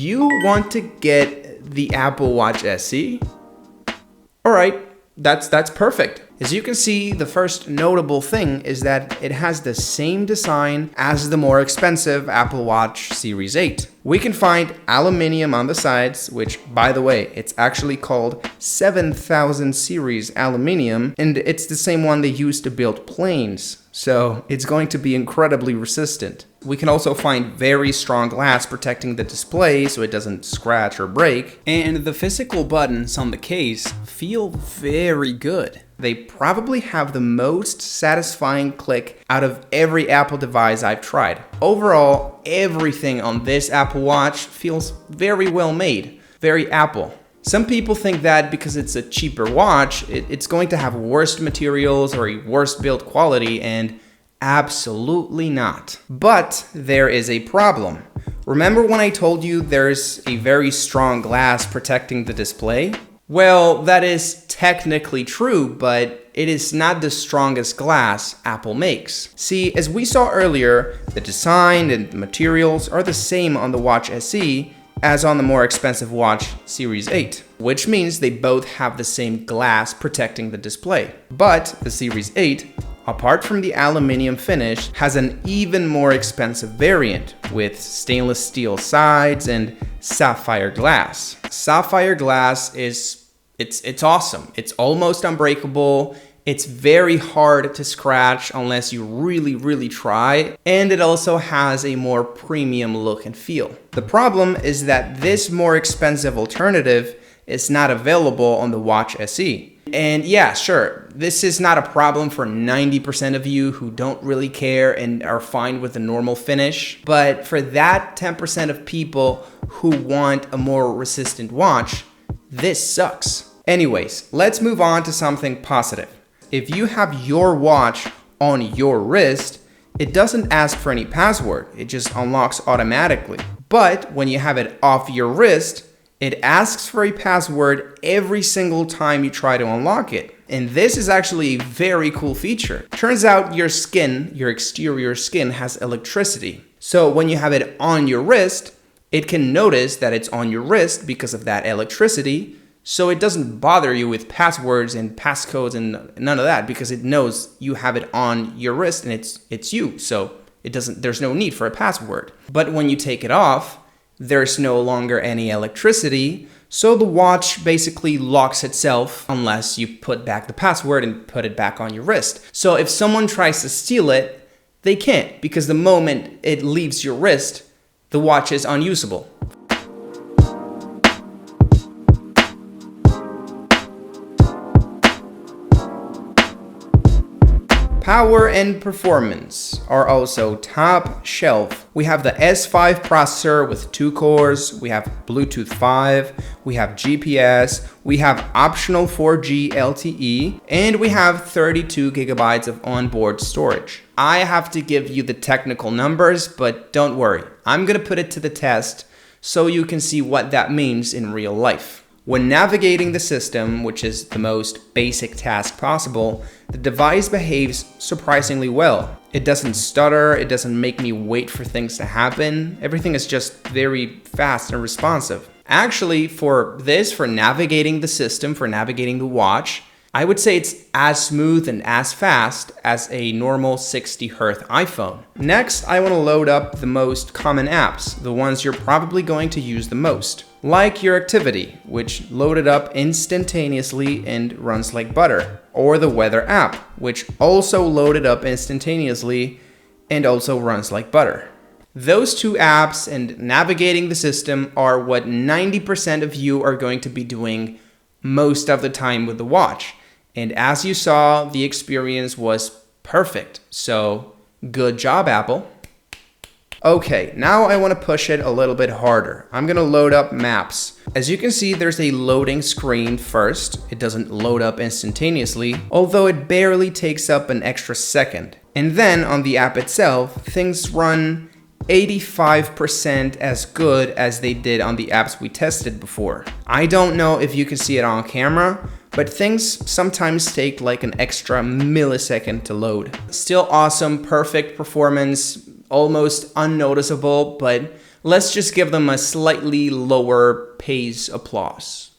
You want to get the Apple Watch SE? Alright, that's perfect. As you can see, the first notable thing is that it has the same design as the more expensive Apple Watch Series 8. We can find aluminium on the sides, which, by the way, it's actually called 7000 series aluminium, and it's the same one they use to build planes, so it's going to be incredibly resistant. We can also find very strong glass protecting the display so it doesn't scratch or break, and the physical buttons on the case feel very good. They probably have the most satisfying click out of every Apple device I've tried. Overall, everything on this Apple Watch feels very well made, very Apple. Some people think that because it's a cheaper watch, it's going to have worse materials or a worse build quality, and absolutely not. But there is a problem. Remember when I told you there's a very strong glass protecting the display? Well, that is technically true, but it is not the strongest glass Apple makes. See, as we saw earlier, the design and the materials are the same on the Watch SE as on the more expensive Watch Series 8, which means they both have the same glass protecting the display. But the Series 8, apart from the aluminium finish, has an even more expensive variant with stainless steel sides and sapphire glass. Sapphire glass it's awesome. It's almost unbreakable. It's very hard to scratch unless you really try, and it also has a more premium look and feel. The problem is that this more expensive alternative is not available on the Watch SE. And yeah, sure, this is not a problem for 90% of you who don't really care and are fine with the normal finish, but for that 10% of people who want a more resistant watch, this sucks. Anyways, let's move on to something positive. If you have your watch on your wrist, it doesn't ask for any password, it just unlocks automatically. But when you have it off your wrist, it asks for a password every single time you try to unlock it. And this is actually a very cool feature. Turns out your skin, your exterior skin, has electricity. So when you have it on your wrist, it can notice that it's on your wrist because of that electricity. So it doesn't bother you with passwords and passcodes and none of that because it knows you have it on your wrist and it's you. So there's no need for a password. But when you take it off, there's no longer any electricity. So the watch basically locks itself unless you put back the password and put it back on your wrist. So if someone tries to steal it, they can't because the moment it leaves your wrist, the watch is unusable. Power and performance are also top shelf. We have the S5 processor with 2 cores, we have Bluetooth 5, we have GPS, we have optional 4G LTE, and we have 32 gigabytes of onboard storage. I have to give you the technical numbers, but don't worry, I'm gonna put it to the test so you can see what that means in real life. When navigating the system, which is the most basic task possible, the device behaves surprisingly well. It doesn't stutter, it doesn't make me wait for things to happen. Everything is just very fast and responsive. Actually, for navigating the system, for navigating the watch, I would say it's as smooth and as fast as a normal 60 Hz iPhone. Next, I want to load up the most common apps, the ones you're probably going to use the most. Like your activity, which loaded up instantaneously and runs like butter. Or the weather app, which also loaded up instantaneously and also runs like butter. Those two apps and navigating the system are what 90% of you are going to be doing most of the time with the watch. And as you saw, the experience was perfect. So, good job, Apple. Okay, now I want to push it a little bit harder. I'm going to load up Maps. As you can see, there's a loading screen first. It doesn't load up instantaneously, although it barely takes up an extra second. And then on the app itself, things run 85% as good as they did on the apps we tested before. I don't know if you can see it on camera, but things sometimes take like an extra millisecond to load. Still awesome, perfect performance, almost unnoticeable, but let's just give them a slightly lower pace applause.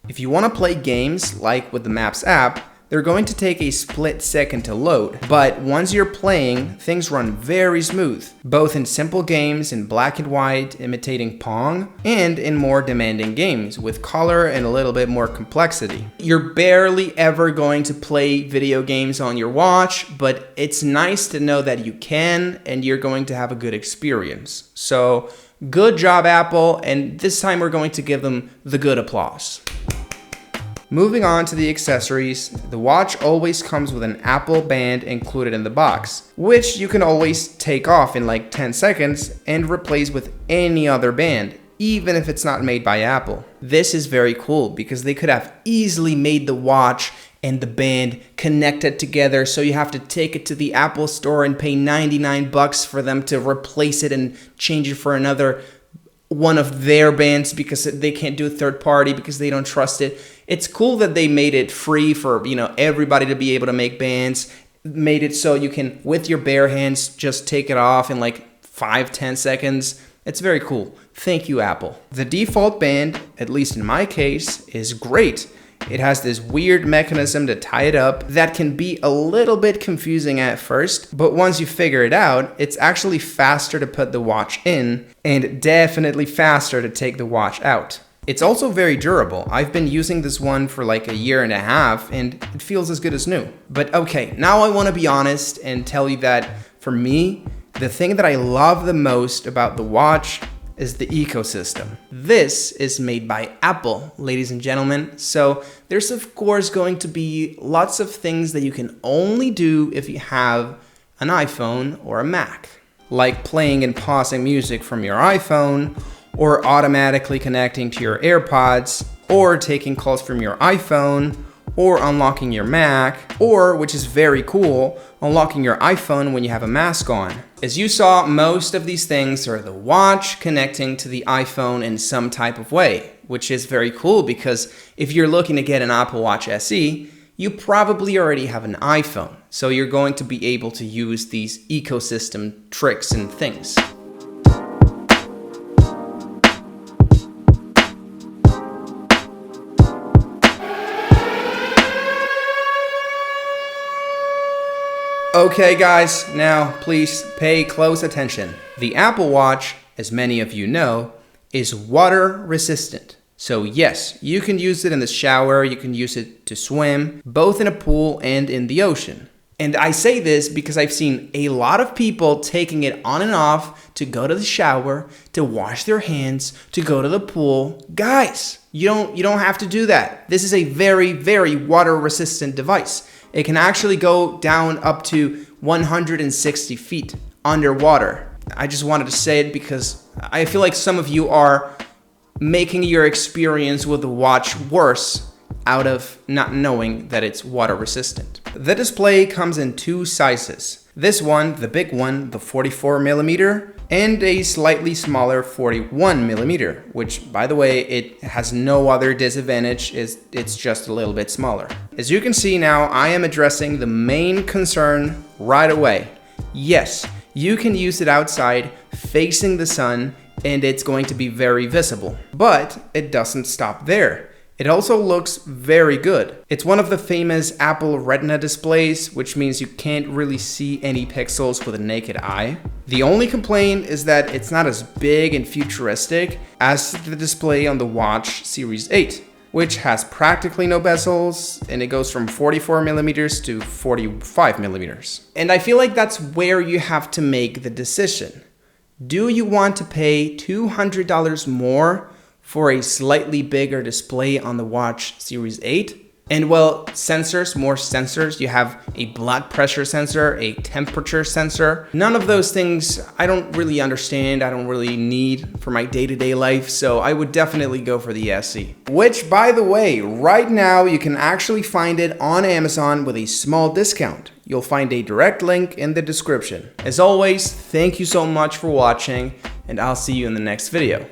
If you want to play games like with the Maps app, they're going to take a split second to load, but once you're playing, things run very smooth, both in simple games in black and white imitating Pong, and in more demanding games with color and a little bit more complexity. You're barely ever going to play video games on your watch, but it's nice to know that you can and you're going to have a good experience. So good job, Apple, and this time we're going to give them the good applause. Moving on to the accessories, the watch always comes with an Apple band included in the box, which you can always take off in like 10 seconds and replace with any other band, even if it's not made by Apple. This is very cool because they could have easily made the watch and the band connected together, so you have to take it to the Apple store and pay $99 for them to replace it and change it for another one of their bands because they can't do a third party because they don't trust it. It's cool that they made it free for, everybody to be able to make bands, made it so you can, with your bare hands, just take it off in like 5-10 seconds. It's very cool. Thank you, Apple. The default band, at least in my case, is great. It has this weird mechanism to tie it up that can be a little bit confusing at first, but once you figure it out, it's actually faster to put the watch in and definitely faster to take the watch out. It's also very durable. I've been using this one for like 1.5 years and it feels as good as new. But okay, now I want to be honest and tell you that for me, the thing that I love the most about the watch is the ecosystem. This is made by Apple, ladies and gentlemen. So there's of course going to be lots of things that you can only do if you have an iPhone or a Mac, like playing and pausing music from your iPhone, or automatically connecting to your AirPods, or taking calls from your iPhone, or unlocking your Mac, or, which is very cool, unlocking your iPhone when you have a mask on. As you saw, most of these things are the watch connecting to the iPhone in some type of way, which is very cool because if you're looking to get an Apple Watch SE, you probably already have an iPhone, so you're going to be able to use these ecosystem tricks and things. Okay guys, now please pay close attention. The Apple Watch, as many of you know, is water resistant. So yes, you can use it in the shower, you can use it to swim, both in a pool and in the ocean. And I say this because I've seen a lot of people taking it on and off to go to the shower, to wash their hands, to go to the pool. Guys, you don't have to do that. This is a very, very water resistant device. It can actually go down up to 160 feet underwater. I just wanted to say it because I feel like some of you are making your experience with the watch worse out of not knowing that it's water resistant. The display comes in 2 sizes. This one, the big one, the 44mm, and a slightly smaller 41mm, which, by the way, it has no other disadvantage, it's just a little bit smaller. As you can see now, I am addressing the main concern right away. Yes, you can use it outside facing the sun and it's going to be very visible, but it doesn't stop there. It also looks very good. It's one of the famous Apple Retina displays, which means you can't really see any pixels with a naked eye. The only complaint is that it's not as big and futuristic as the display on the Watch Series 8, which has practically no bezels, and it goes from 44mm to 45mm. And I feel like that's where you have to make the decision. Do you want to pay $200 more for a slightly bigger display on the Watch Series 8? And well, sensors, more sensors. You have a blood pressure sensor, a temperature sensor. None of those things I don't really understand, I don't really need for my day-to-day life, so I would definitely go for the SE. Which, by the way, right now you can actually find it on Amazon with a small discount. You'll find a direct link in the description. As always, thank you so much for watching, and I'll see you in the next video.